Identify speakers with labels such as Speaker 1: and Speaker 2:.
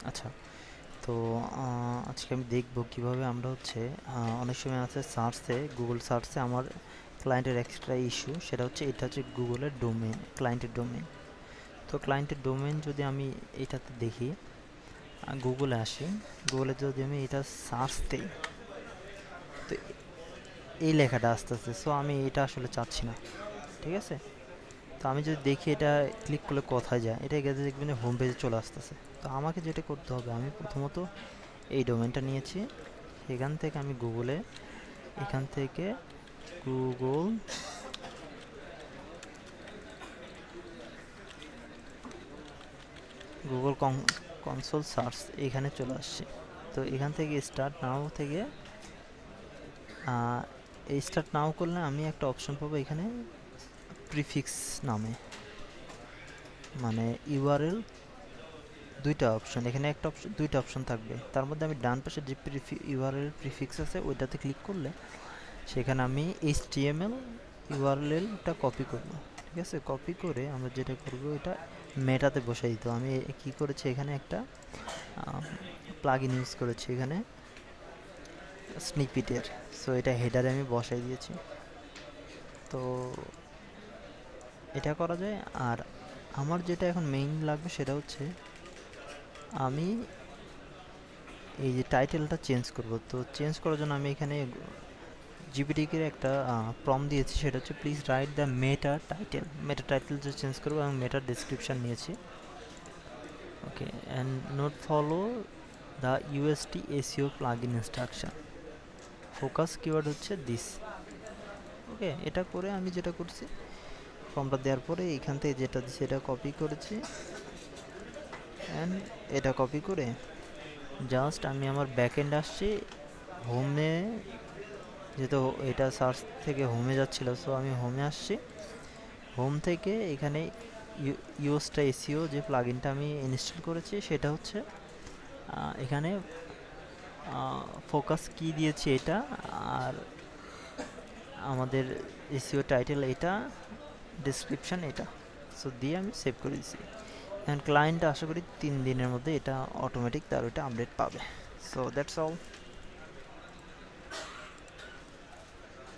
Speaker 1: আচ্ছা, তো আজকে আমি দেখব কিভাবে আমরা হচ্ছে অনেক সময় আছে সার্চে, গুগল সার্চে আমার ক্লায়েন্টের এক্সট্রা ইস্যু, সেটা হচ্ছে এটা হচ্ছে গুগলের ডোমেইন, ক্লায়েন্টের ডোমেইন। তো ক্লায়েন্টের ডোমেইন যদি আমি এটাতে দেখি, গুগলে আসি, গুগলে যদি আমি এটা সার্চ দিই, তো এই লেখাটা আসতেছে। সো আমি এটা আসলে চাচ্ছি না, ঠিক আছে? তো আমি যদি দেখি এটা ক্লিক করলে কোথায় যায়, এটা গেছে দেখবেন হোম পেজে চলে আসতেছে। তো আমাকে যেটা করতে হবে, আমি প্রথমত এই ডোমেইনটা নিয়েছি, এখান থেকে আমি গুগলে, এখান থেকে গুগল গুগল কনসোল সার্চ এখানে চলে আসছে। তো এখান থেকে স্টার্ট নাও থেকে এই স্টার্ট নাও করলে আমি একটা অপশন পাবো এখানে, প্রিফিক্স নামে, মানে ইউআরএল। দুইটা অপশন এখানে, একটা অপশন, দুইটা অপশন থাকবে। তার মধ্যে আমি ডান পাশে যে ইউআরএল প্রিফিক্স আছে ওইটাতে ক্লিক করলে সেখানে আমি এইচটিএমএল ইউআরএলটা কপি করব। ঠিক আছে, কপি করে আমরা যেটা করব, এটা মেটাতে বসাই দিত। আমি কি করেছি, এখানে একটা প্লাগইন ইউজ করেছি এখানে স্নিপিটের। সো এটা হেডারে আমি বসাই দিয়েছি। তো এটা করা যায়। আর আমার যেটা এখন মেইন লাগবে সেটা হচ্ছে আমি এই যে টাইটেলটা চেঞ্জ করব। তো চেঞ্জ করার জন্য আমি এখানে জিপিটিকে একটা প্রম্পট দিয়েছি, সেটা হচ্ছে please write the meta title. Meta title যে চেঞ্জ করবো এবং মেটা ডেসক্রিপশন নিয়েছি। Okay, and note follow the Yoast SEO plugin instruction, focus keyword হচ্ছে দিস। ওকে, এটা করে আমি যেটা করছি, ফর্মটা দেওয়ার পরে এখান থেকে যেটা দিচ্ছে এটা কপি করেছি, অ্যান্ড এটা কপি করে জাস্ট আমি আমার ব্যাক এন্ড আসছি, হোমে, যেহেতু এটা সার্চ থেকে হোমে যাচ্ছিল, সো আমি হোমে আসছি। হোম থেকে এখানে ইউএসটা এসিও যে প্লাগইনটা আমি ইনস্টল করেছি সেটা হচ্ছে এখানে ফোকাস কি দিয়েছি এটা, আর আমাদের এসিও টাইটেল এটা, ডেসক্রিপশন এটা। সো দিয়ে আমি সেভ করে দিচ্ছি। এখন ক্লায়েন্ট আশা করি 3 দিনের মধ্যে এটা অটোমেটিক তার ওইটা আপডেট পাবে। So that's all.